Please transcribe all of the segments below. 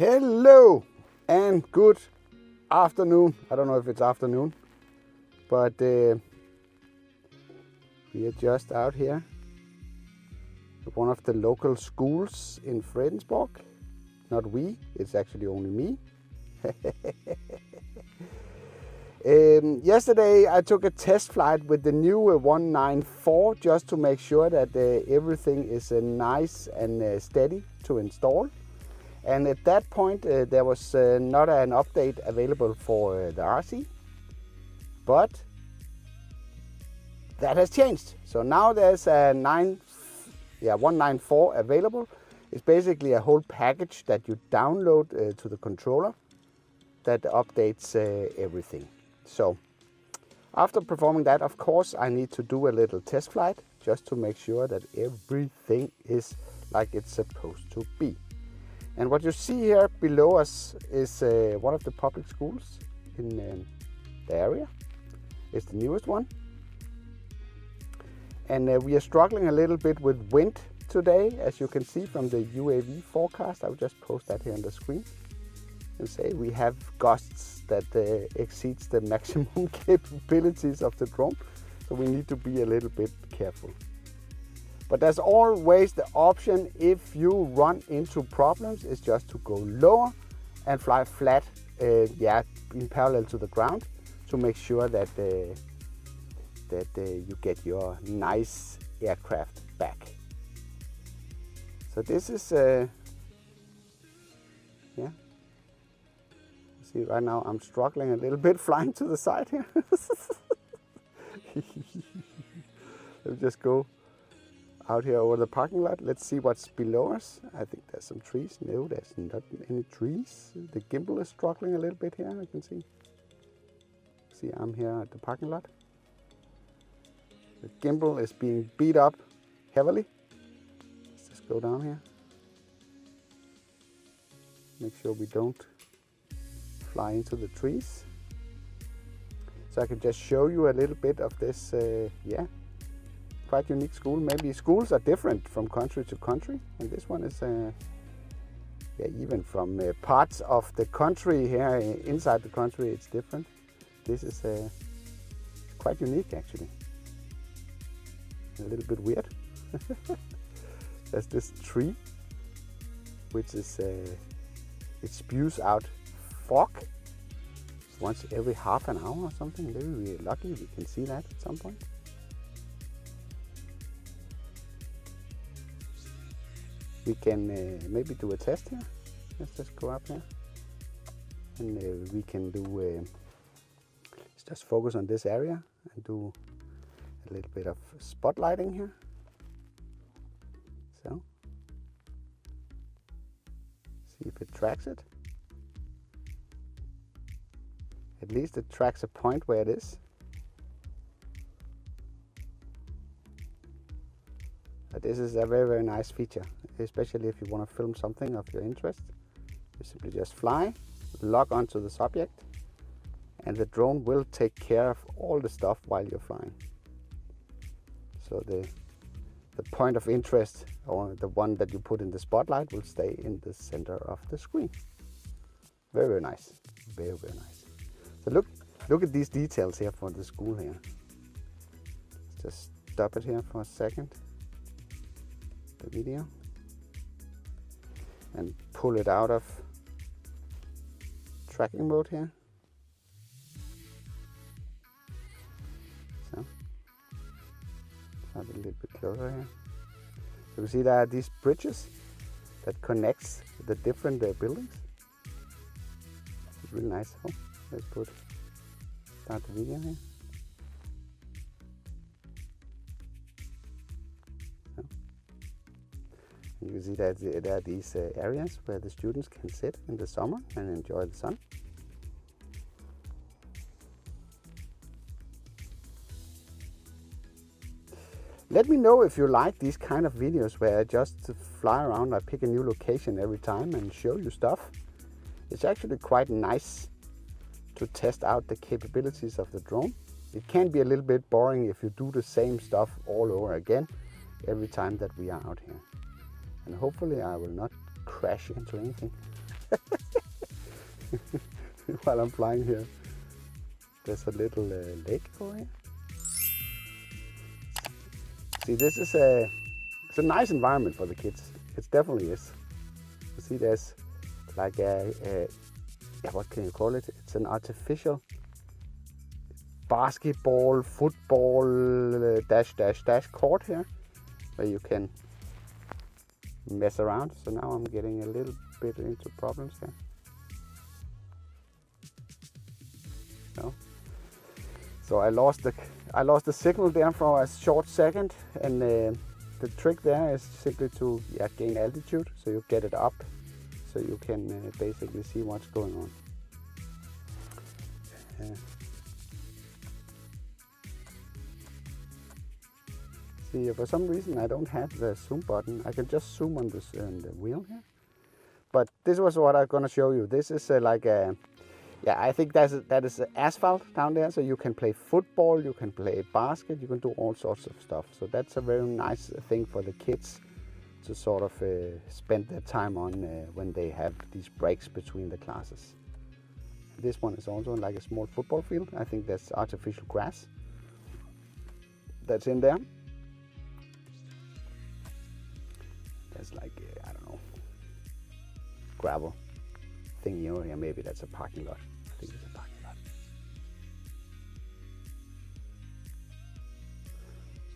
Hello and good afternoon. I don't know if it's afternoon, but we are just out here at one of the local schools in Fredensborg. Not we, it's actually only me. Yesterday I took a test flight with the new 194 just to make sure that everything is nice and steady to install. And at that point there was not an update available for the RC, but that has changed. So now there's a 194 available. It's basically a whole package that you download to the controller that updates everything. So after performing that, of course, I need to do a little test flight just to make sure that everything is like it's supposed to be. And what you see here below us is one of the public schools in the area. It's the newest one. And we are struggling a little bit with wind today, as you can see from the UAV forecast. I will just post that here on the screen and say we have gusts that exceeds the maximum capabilities of the drone. So we need to be a little bit careful. But there's always the option, if you run into problems, is just to go lower and fly flat, in parallel to the ground, to make sure that you get your nice aircraft back. So this is, see right now I'm struggling a little bit flying to the side here. Let me just go out here over the parking lot. Let's see what's below us. I think there's some trees. No, there's not any trees. The gimbal is struggling a little bit here, I can see. See, I'm here at the parking lot. The gimbal is being beat up heavily. Let's just go down here. Make sure we don't fly into the trees. So I can just show you a little bit of this, quite unique school. Maybe schools are different from country to country, and this one is even from parts of the country here inside the country it's different. This is quite unique actually. A little bit weird. There's this tree which is it spews out fog once every half an hour or something. Maybe we're lucky we can see that at some point. We can maybe do a test here. Let's just go up here and we can do, let's just focus on this area and do a little bit of spotlighting here. So, see if it tracks it. At least it tracks a point where it is. But this is a very, very nice feature, especially if you want to film something of your interest. You simply just fly, lock onto the subject, and the drone will take care of all the stuff while you're flying. So the point of interest, or the one that you put in the spotlight, will stay in the center of the screen. Very, very nice. Very, very nice. So look at these details here for the school here. Let's just stop it here for a second. The video and pull it out of tracking mode here. So a little bit closer here. So you see there are these bridges that connects the different buildings. It's really nice. Oh, let's start the video here. You can see that there are these areas where the students can sit in the summer and enjoy the sun. Let me know if you like these kind of videos where I just fly around, I pick a new location every time and show you stuff. It's actually quite nice to test out the capabilities of the drone. It can be a little bit boring if you do the same stuff all over again every time that we are out here. And hopefully I will not crash into anything. while I'm flying here. There's a little lake over here. See, this is it's a nice environment for the kids. It definitely is. You see, there's like yeah, what can you call it? It's an artificial basketball, football, dash court here, where you can mess around. So now I'm getting a little bit into problems here. No. So I lost the signal there for a short second, and the trick there is simply to gain altitude, so you get it up, so you can basically see what's going on. See, for some reason I don't have the zoom button. I can just zoom on this the wheel here. But this was what I'm gonna show you. This is like a, yeah, I think that is asphalt down there, so you can play football, you can play basket, you can do all sorts of stuff. So that's a very nice thing for the kids to sort of spend their time on when they have these breaks between the classes. This one is also like a small football field. I think that's artificial grass that's in there. There's like, I don't know, gravel thing over here. Maybe that's a parking lot. I think it's a parking lot.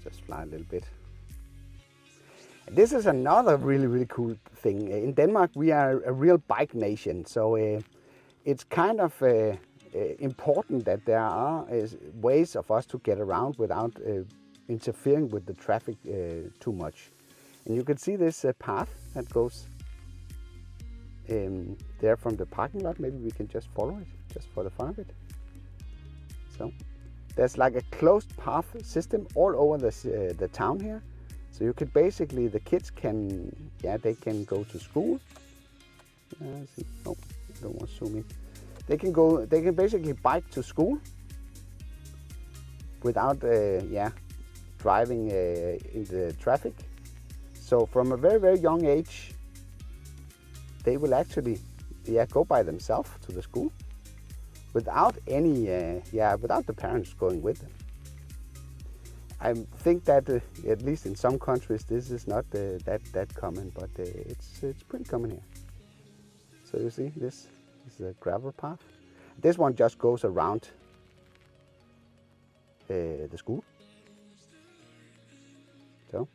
Just fly a little bit. This is another really cool thing. In Denmark, we are a real bike nation, so it's kind of important that there are ways of us to get around without interfering with the traffic too much. And you can see this path that goes there from the parking lot. Maybe we can just follow it, just for the fun of it. So there's like a closed path system all over the town here. So you could basically, the kids can, they can go to school. See, oh, I don't want to zoom in. They can basically bike to school without, driving in the traffic. So from a very young age, they will actually, go by themselves to the school without any, without the parents going with them. I think that at least in some countries this is not that common, but it's pretty common here. So you see, this is a gravel path. This one just goes around the school. So,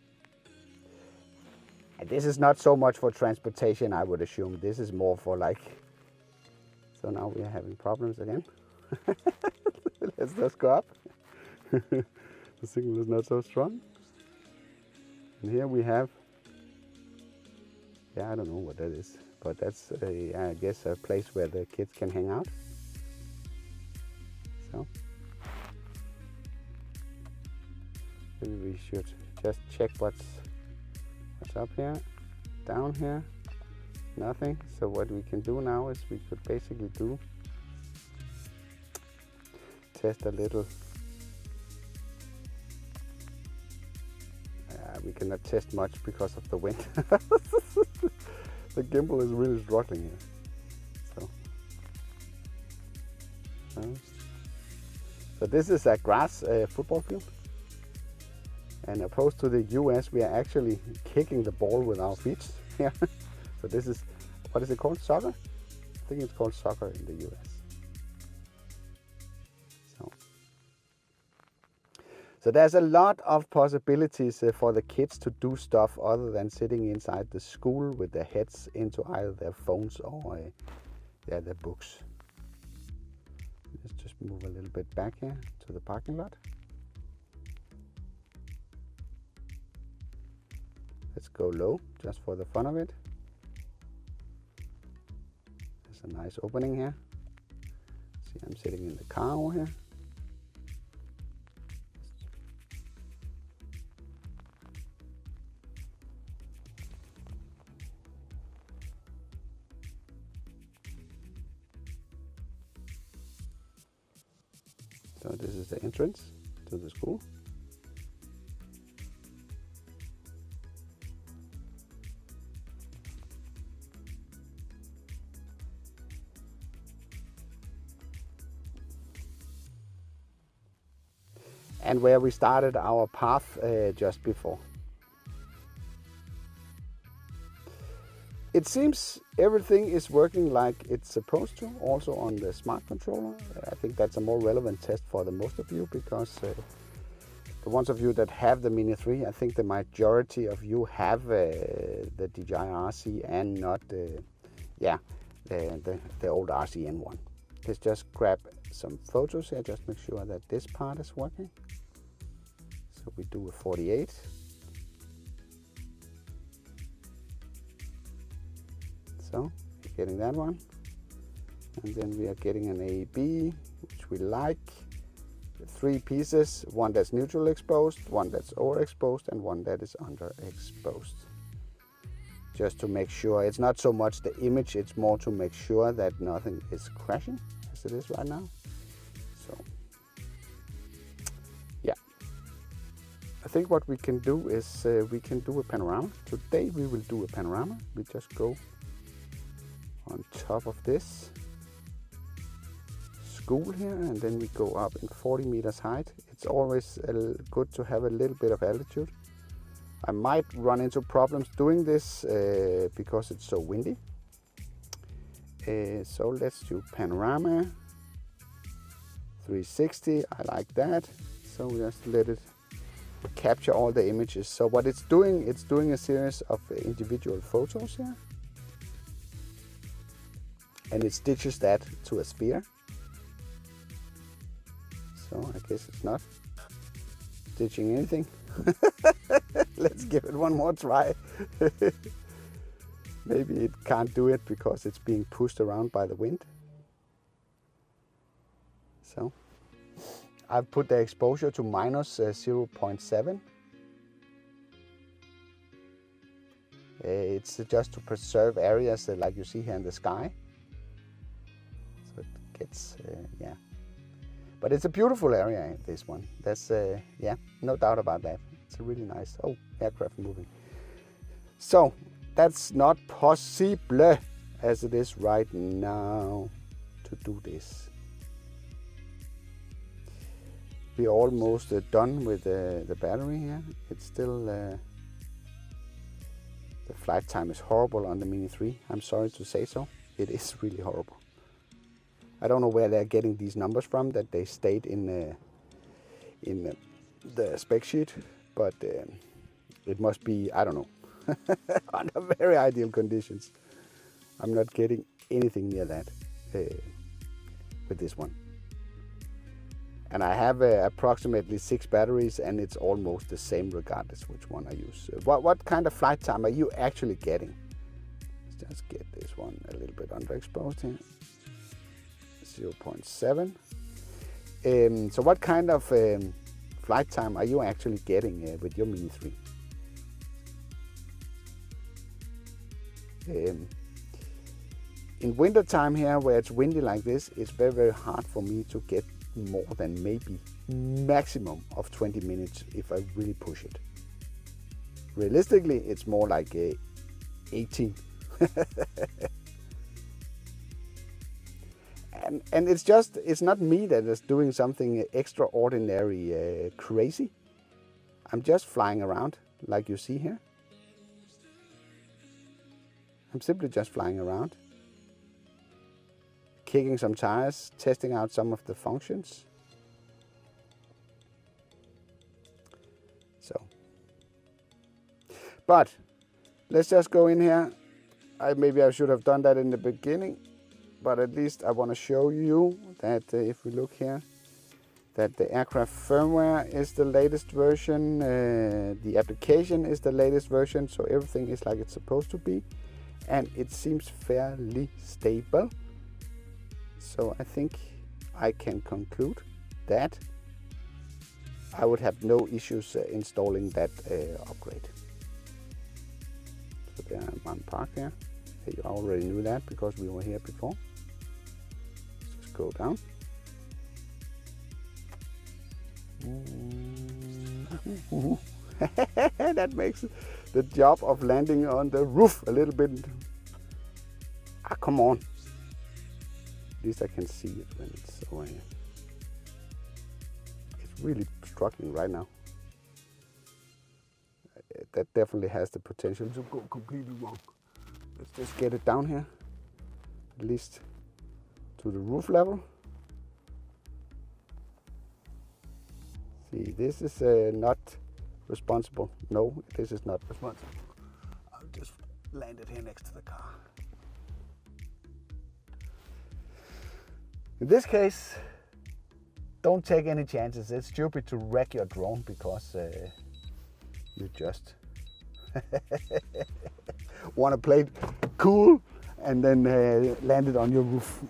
and this is not so much for transportation, I would assume. This is more for like. So now we are having problems again. Let's just go up. The signal is not so strong. And here we have, I don't know what that is, but that's, I guess, a place where the kids can hang out. So, maybe we should just check what's up here, down here, nothing. So what we can do now is we could basically test a little. We cannot test much because of the wind. The gimbal is really struggling here. So this is a grass football field. And opposed to the US, we are actually kicking the ball with our feet here. So this is, what is it called? Soccer? I think it's called soccer in the US. So there's a lot of possibilities for the kids to do stuff other than sitting inside the school with their heads into either their phones or their books. Let's just move a little bit back here to the parking lot. Let's go low, just for the fun of it. There's a nice opening here. See, I'm sitting in the car over here. So this is the entrance to the school. and where we started our path just before. It seems everything is working like it's supposed to, also on the smart controller. I think that's a more relevant test for the most of you, because the ones of you that have the Mini 3, I think the majority of you have the DJI RC and not the old RCN one. Let's just grab some photos here, just make sure that this part is working. So we do a 48. So we're getting that one, and then we are getting an AB, which we like. 3 pieces, one that's neutral exposed, one that's overexposed, and one that is underexposed. Just to make sure, it's not so much the image, it's more to make sure that nothing is crashing as it is right now. So yeah, I think what we can do is we can do a panorama. Today we will do a panorama. We just go on top of this school here, and then we go up in 40 meters height. It's always good to have a little bit of altitude. I might run into problems doing this because it's so windy. So let's do panorama 360. I like that. So we just let it capture all the images. So what it's doing a series of individual photos here, and it stitches that to a sphere. So I guess it's not stitching anything. Let's give it one more try. Maybe it can't do it because it's being pushed around by the wind. So I've put the exposure to minus 0.7. It's just to preserve areas like you see here in the sky. So it gets, yeah. But it's a beautiful area, this one. That's, yeah, no doubt about that. It's a really nice, oh, aircraft moving. So that's not possible as it is right now to do this. We're almost done with the battery here. It's still, the flight time is horrible on the Mini 3. I'm sorry to say so. It is really horrible. I don't know where they're getting these numbers from, that they stayed in the spec sheet, but it must be, I don't know, under very ideal conditions. I'm not getting anything near that with this one. And I have approximately 6 batteries, and it's almost the same regardless which one I use. What kind of flight time are you actually getting? Let's just get this one a little bit underexposed here. 0.7. So what kind of flight time are you actually getting with your Mini 3? In winter time here, where it's windy like this, it's very, very hard for me to get more than maybe maximum of 20 minutes if I really push it. Realistically, it's more like 18. And it's not me that is doing something extraordinary crazy. I'm just flying around like you see here. I'm simply just flying around, kicking some tires, testing out some of the functions. So, but let's just go in here. Maybe I should have done that in the beginning, but at least I want to show you that if we look here, that the aircraft firmware is the latest version, the application is the latest version, so everything is like it's supposed to be, and it seems fairly stable. So I think I can conclude that I would have no issues installing that upgrade. So there I'm parked here. You already knew that because we were here before. Let's just go down. That makes the job of landing on the roof a little bit. Ah, come on. At least I can see it when it's over here. It really struggling right now. That definitely has the potential to go completely wrong. Let's just get it down here, at least to the roof level. See, this is not responsible. No, this is not responsible. I'll just land it here next to the car. In this case, don't take any chances. It's stupid to wreck your drone because you just want to play it cool and then land it on your roof.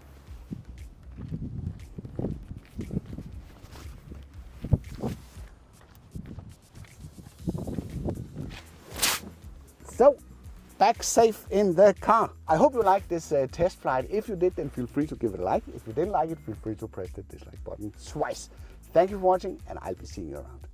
So, back safe in the car. I hope you liked this test flight. If you did, then feel free to give it a like. If you didn't like it, feel free to press the dislike button twice. Thank you for watching, and I'll be seeing you around.